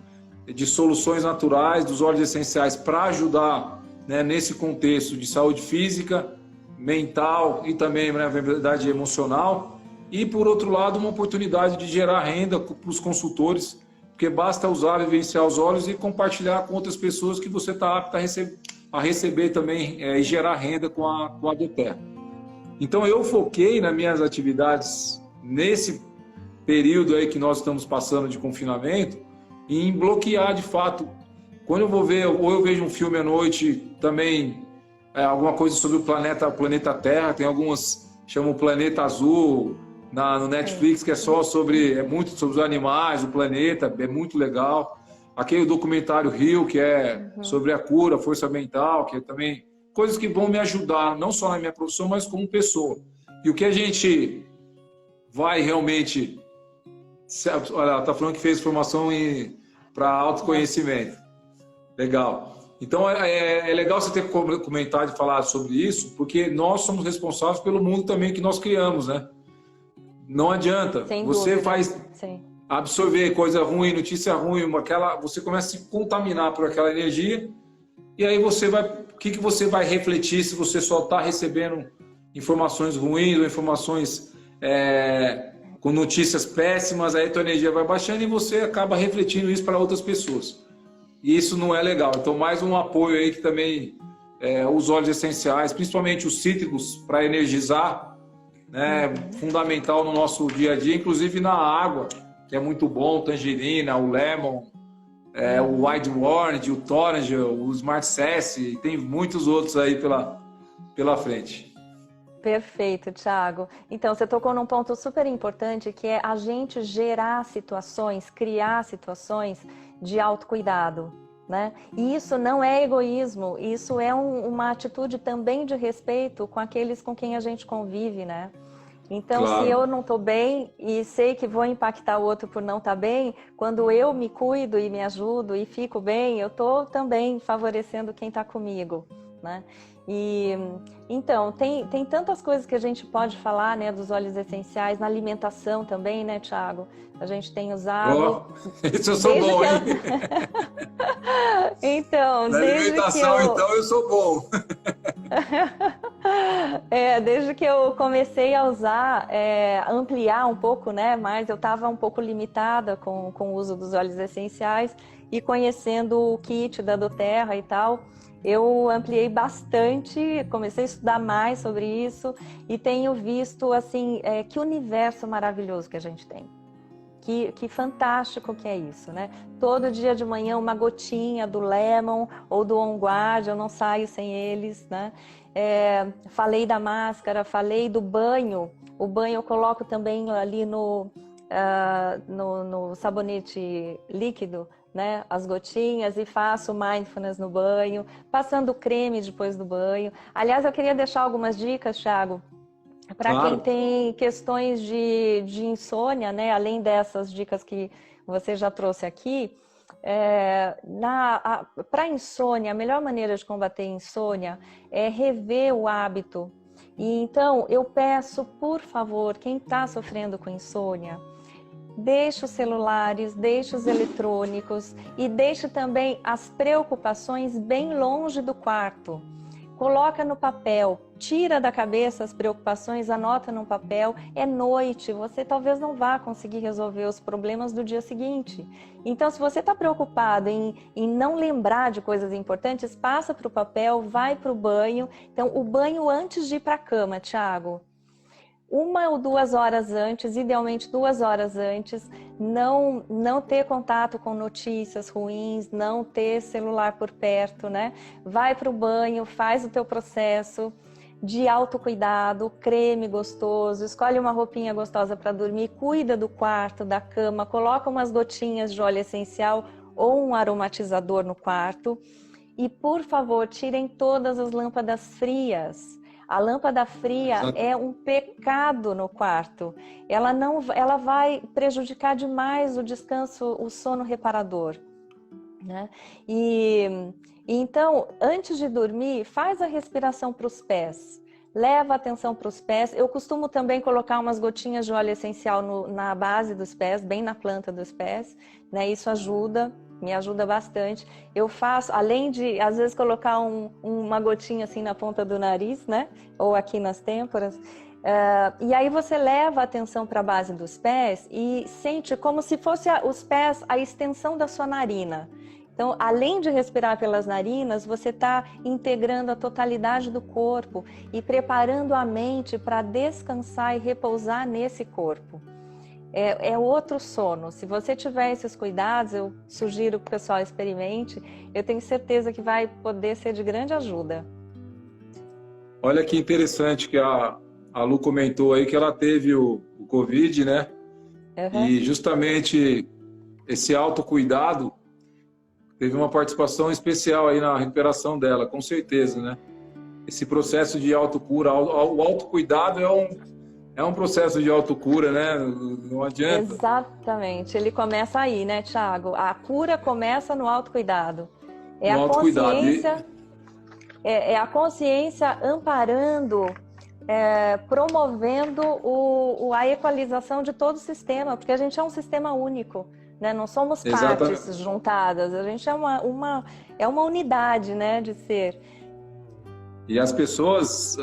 de soluções naturais, dos óleos essenciais para ajudar, né, nesse contexto de saúde física, mental e também, na verdade, emocional. E, por outro lado, uma oportunidade de gerar renda para os consultores, porque basta usar, vivenciar os óleos e compartilhar com outras pessoas que você está apto a receber também e gerar renda com a doTERRA. Então, eu foquei nas minhas atividades nesse período aí que nós estamos passando de confinamento em bloquear, de fato. Quando eu vou ver, ou eu vejo um filme à noite, também alguma coisa sobre o planeta Terra, tem algumas, chamam Planeta Azul, no Netflix, que é só muito sobre os animais, o planeta, é muito legal. Aquele documentário Rio, que é sobre a cura, força mental, que é também coisas que vão me ajudar, não só na minha profissão, mas como pessoa. E o que a gente vai realmente... Olha, está falando que fez formação para autoconhecimento. Legal. Então, é legal você ter comentado e falado sobre isso, porque nós somos responsáveis pelo mundo também que nós criamos, né? Não adianta. Sem você dúvida. faz Sim. Absorver coisa ruim, notícia ruim, você começa a se contaminar por aquela energia, e aí o que você vai refletir se você só está recebendo informações ruins ou informações com notícias péssimas, aí a tua energia vai baixando e você acaba refletindo isso para outras pessoas. E isso não é legal. Então, mais um apoio aí que também os óleos essenciais, principalmente os cítricos, para energizar, né, fundamental no nosso dia a dia, inclusive na água, que é muito bom, tangerina, o lemon, o White Orange, o Torange, o Smart Cess, e tem muitos outros aí pela frente. Perfeito, Thiago. Então, você tocou num ponto super importante, que é a gente gerar situações, criar situações de autocuidado, né? E isso não é egoísmo, isso é uma atitude também de respeito com aqueles com quem a gente convive, né? Então, claro, se eu não estou bem e sei que vou impactar o outro por não estar bem, quando eu me cuido e me ajudo e fico bem, eu estou também favorecendo quem está comigo, né? E então, tem tantas coisas que a gente pode falar, né, dos óleos essenciais, na alimentação também, né, Thiago? A gente tem usado... Isso eu sou bom, hein? Então, na alimentação, então, eu sou bom. Desde que eu comecei a usar, ampliar um pouco, né, mas eu estava um pouco limitada com o uso dos óleos essenciais e conhecendo o kit da doTERRA e tal, eu ampliei bastante, comecei a estudar mais sobre isso e tenho visto assim que universo maravilhoso que a gente tem. Que fantástico que é isso, né? Todo dia de manhã uma gotinha do Lemon ou do On Guard, eu não saio sem eles, né? Falei da máscara, falei do banho. O banho eu coloco também ali no sabonete líquido, né? As gotinhas, e faço mindfulness no banho, passando creme depois do banho. Aliás, eu queria deixar algumas dicas, Thiago, para Claro. quem tem questões de insônia, né? Além dessas dicas que você já trouxe aqui, para insônia, a melhor maneira de combater insônia é rever o hábito. E então, eu peço, por favor, quem está sofrendo com insônia, deixe os celulares, deixe os eletrônicos e deixe também as preocupações bem longe do quarto. Coloca no papel, tira da cabeça as preocupações, anota no papel. É noite, você talvez não vá conseguir resolver os problemas do dia seguinte. Então, se você está preocupado em não lembrar de coisas importantes, passa para o papel, vai para o banho. Então, o banho antes de ir para a cama, Thiago. 1 ou 2 horas antes, idealmente 2 horas antes, não ter contato com notícias ruins, não ter celular por perto, né? Vai para o banho, faz o teu processo de autocuidado, creme gostoso, escolhe uma roupinha gostosa para dormir, cuida do quarto, da cama, coloca umas gotinhas de óleo essencial ou um aromatizador no quarto e, por favor, tirem todas as lâmpadas frias. A lâmpada fria é um pecado no quarto. Ela vai prejudicar demais o descanso, o sono reparador, né? E então, antes de dormir, faz a respiração para os pés. Leva atenção para os pés. Eu costumo também colocar umas gotinhas de óleo essencial na base dos pés, bem na planta dos pés, né? Isso ajuda. Me ajuda bastante. Eu faço, além de, às vezes, colocar uma gotinha assim na ponta do nariz, né? Ou aqui nas têmporas. E aí você leva a atenção para a base dos pés e sente como se fosse os pés a extensão da sua narina. Então, além de respirar pelas narinas, você está integrando a totalidade do corpo e preparando a mente para descansar e repousar nesse corpo. É outro sono. Se você tiver esses cuidados, eu sugiro que o pessoal experimente. Eu tenho certeza que vai poder ser de grande ajuda. Olha que interessante que a Lu comentou aí que ela teve o Covid, né? Uhum. E justamente esse autocuidado teve uma participação especial aí na recuperação dela, com certeza, né? Esse processo de autocura, o autocuidado é um processo de autocura, né? Não adianta. Exatamente. Ele começa aí, né, Thiago? A cura começa no autocuidado. É No a autocuidado. consciência, é a consciência amparando, promovendo a equalização de todo o sistema, porque a gente é um sistema único, né? Não somos partes juntadas, a gente é uma unidade, né, de ser. E as pessoas...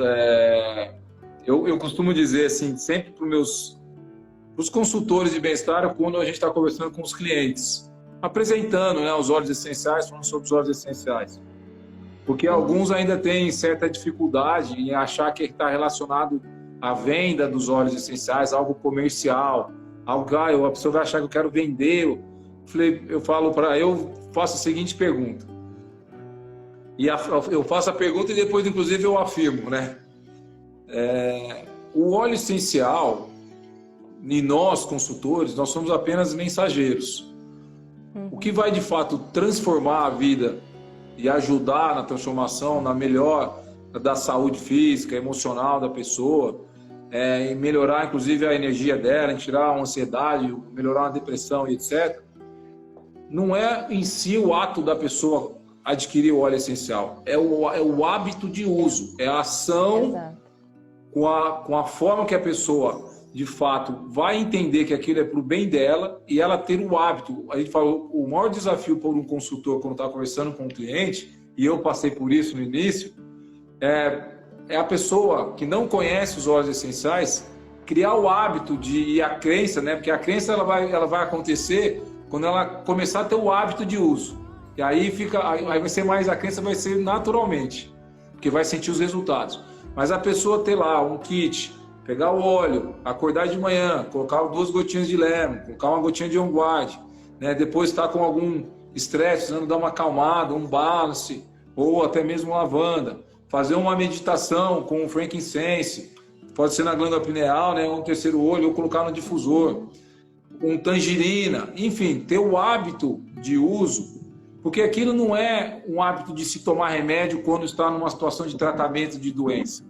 Eu costumo dizer assim, sempre para os consultores de bem-estar, quando a gente está conversando com os clientes, apresentando, né, os óleos essenciais, falando sobre os óleos essenciais. Porque alguns ainda têm certa dificuldade em achar que está relacionado à venda dos óleos essenciais, algo comercial, algo que a pessoa vai achar que eu quero vender. Eu faço a seguinte pergunta. E eu faço a pergunta e depois, inclusive, eu afirmo, né? O óleo essencial, e nós, consultores, nós somos apenas mensageiros. O que vai, de fato, transformar a vida e ajudar na transformação, na melhor da saúde física, emocional da pessoa, em melhorar, inclusive, a energia dela, em tirar uma ansiedade, melhorar uma depressão e etc., não é em si o ato da pessoa adquirir o óleo essencial, é o hábito de uso, é a ação. Exato. Com a forma que a pessoa, de fato, vai entender que aquilo é para o bem dela e ela ter o hábito. A gente falou, o maior desafio para um consultor, quando está conversando com um cliente, e eu passei por isso no início, é a pessoa que não conhece os óleos essenciais criar o hábito e a crença, né? Porque a crença ela vai acontecer quando ela começar a ter o hábito de uso. E aí aí vai ser mais, a crença vai ser naturalmente, porque vai sentir os resultados. Mas a pessoa ter lá um kit, pegar o óleo, acordar de manhã, colocar 2 gotinhas de lemon, colocar uma gotinha de on guard, né? Depois estar com algum estresse, precisando dar uma acalmada, um balance, ou até mesmo lavanda, fazer uma meditação com frankincense, pode ser na glândula pineal, né? Ou no terceiro olho, ou colocar no difusor, com tangerina, enfim, ter o hábito de uso, porque aquilo não é um hábito de se tomar remédio quando está numa situação de tratamento de doença.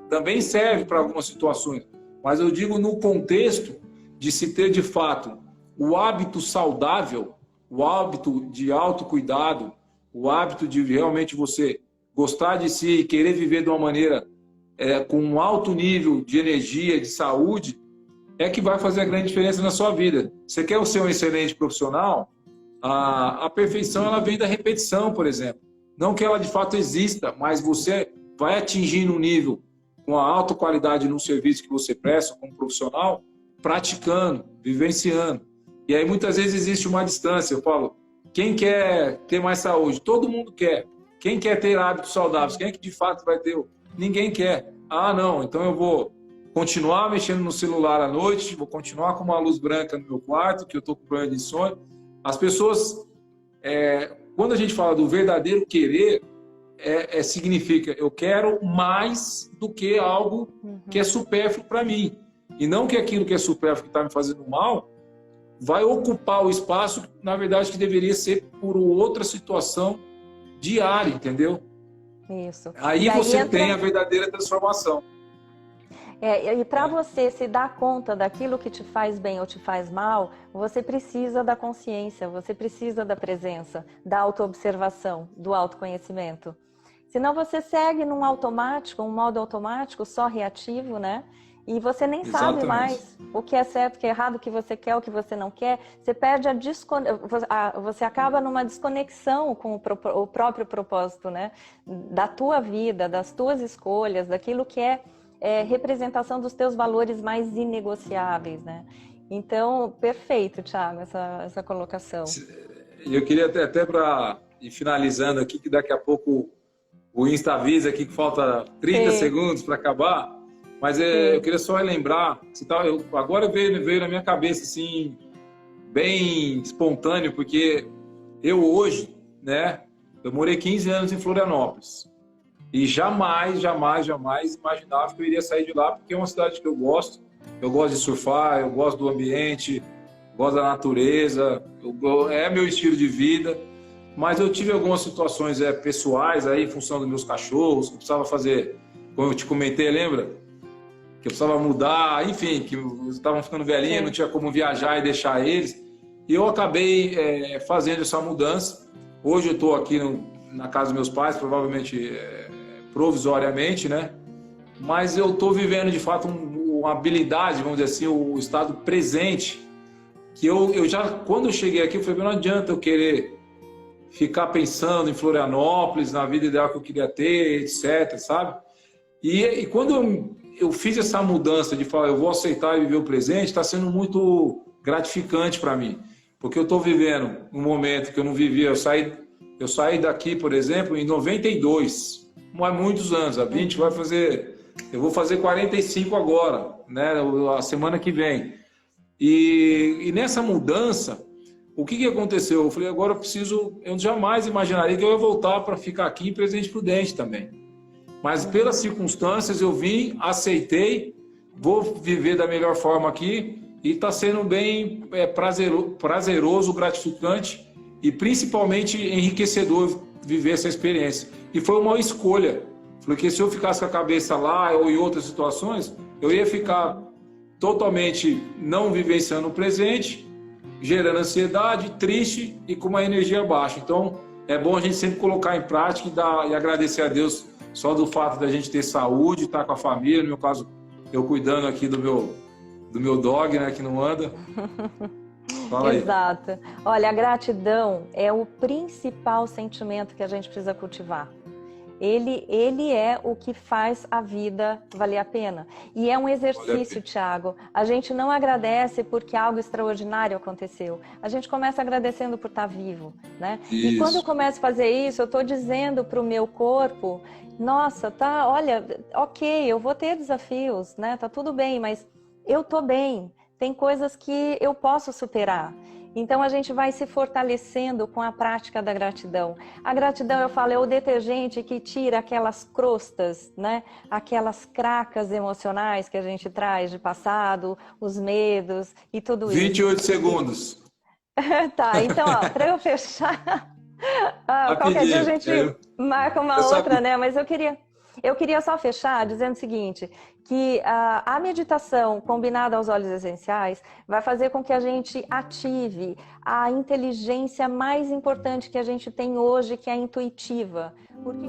Também serve para algumas situações, mas eu digo no contexto de se ter de fato o hábito saudável, o hábito de autocuidado, o hábito de realmente você gostar de si e querer viver de uma maneira com um alto nível de energia, de saúde, é que vai fazer a grande diferença na sua vida. Você quer ser um excelente profissional? A perfeição ela vem da repetição, por exemplo. Não que ela de fato exista, mas você vai atingindo um nível com a alta qualidade no serviço que você presta como profissional, praticando, vivenciando. E aí muitas vezes existe uma distância. Eu falo, quem quer ter mais saúde? Todo mundo quer. Quem quer ter hábitos saudáveis? Quem é que de fato vai ter? Ninguém quer. Ah, não, então eu vou continuar mexendo no celular à noite, vou continuar com uma luz branca no meu quarto, que eu estou com problema de sono. As pessoas, quando a gente fala do verdadeiro querer, significa eu quero mais do que algo que é supérfluo para mim. E não que aquilo que é supérfluo, que está me fazendo mal, vai ocupar o espaço, na verdade, que deveria ser por outra situação diária, entendeu? Isso. Aí você tem a verdadeira transformação. E para você se dar conta daquilo que te faz bem ou te faz mal, você precisa da consciência, você precisa da presença, da autoobservação, do autoconhecimento. Senão você segue num automático, um modo automático, só reativo, né? E você nem sabe mais o que é certo, o que é errado, o que você quer, o que você não quer. Você perde você acaba numa desconexão com o próprio propósito, né? Da tua vida, das tuas escolhas, daquilo que é representação dos teus valores mais inegociáveis, né? Então, perfeito, Thiago, essa colocação. Eu queria até para ir finalizando aqui, que daqui a pouco o Insta avisa aqui que falta 30 segundos para acabar, mas eu queria só lembrar, agora veio na minha cabeça, assim, bem espontâneo, porque eu hoje, né, eu morei 15 anos em Florianópolis. E jamais imaginava que eu iria sair de lá, porque é uma cidade que eu gosto de surfar, eu gosto do ambiente, gosto da natureza, é meu estilo de vida, mas eu tive algumas situações pessoais aí, em função dos meus cachorros, que eu precisava fazer, como eu te comentei, lembra? Que eu precisava mudar, enfim, que estavam ficando velhinhos, não tinha como viajar e deixar eles, e eu acabei fazendo essa mudança. Hoje eu estou aqui na casa dos meus pais, provavelmente provisoriamente, né? Mas eu estou vivendo de fato uma habilidade, vamos dizer assim, o estado presente, que eu já, quando eu cheguei aqui, eu falei, não adianta eu querer ficar pensando em Florianópolis, na vida ideal que eu queria ter, etc, sabe? E quando eu fiz essa mudança de falar, eu vou aceitar e viver o presente, está sendo muito gratificante para mim, porque eu estou vivendo um momento que eu não vivia. Eu saí daqui, por exemplo, em 92, há muitos anos, há 20, eu vou fazer 45 agora, né, a semana que vem. E nessa mudança, o que aconteceu? Eu falei, agora eu jamais imaginaria que eu ia voltar para ficar aqui em Presidente Prudente também. Mas pelas circunstâncias eu vim, aceitei, vou viver da melhor forma aqui e está sendo bem prazeroso, gratificante e principalmente enriquecedor viver essa experiência. E foi uma escolha, porque se eu ficasse com a cabeça lá ou em outras situações, eu ia ficar totalmente não vivenciando o presente, gerando ansiedade, triste e com uma energia baixa. Então, é bom a gente sempre colocar em prática e agradecer a Deus só do fato da gente ter saúde, estar com a família, no meu caso, eu cuidando aqui do meu dog, né, que não anda. Fala aí. Exato. Olha, a gratidão é o principal sentimento que a gente precisa cultivar. Ele é o que faz a vida valer a pena. E é um exercício, Thiago. A gente não agradece porque algo extraordinário aconteceu. A gente começa agradecendo por estar vivo, né? E quando eu começo a fazer isso, eu estou dizendo para o meu corpo, nossa, tá, olha, ok, eu vou ter desafios, né? Tá tudo bem, mas eu tô bem. Tem coisas que eu posso superar. Então a gente vai se fortalecendo com a prática da gratidão. A gratidão, eu falo, é o detergente que tira aquelas crostas, né? Aquelas cracas emocionais que a gente traz de passado, os medos e tudo 28 isso. segundos. Tá, então, para eu fechar, qualquer dia a gente marca uma outra, né? Mas eu queria só fechar dizendo o seguinte, que a meditação combinada aos óleos essenciais vai fazer com que a gente ative a inteligência mais importante que a gente tem hoje, que é a intuitiva. Porque...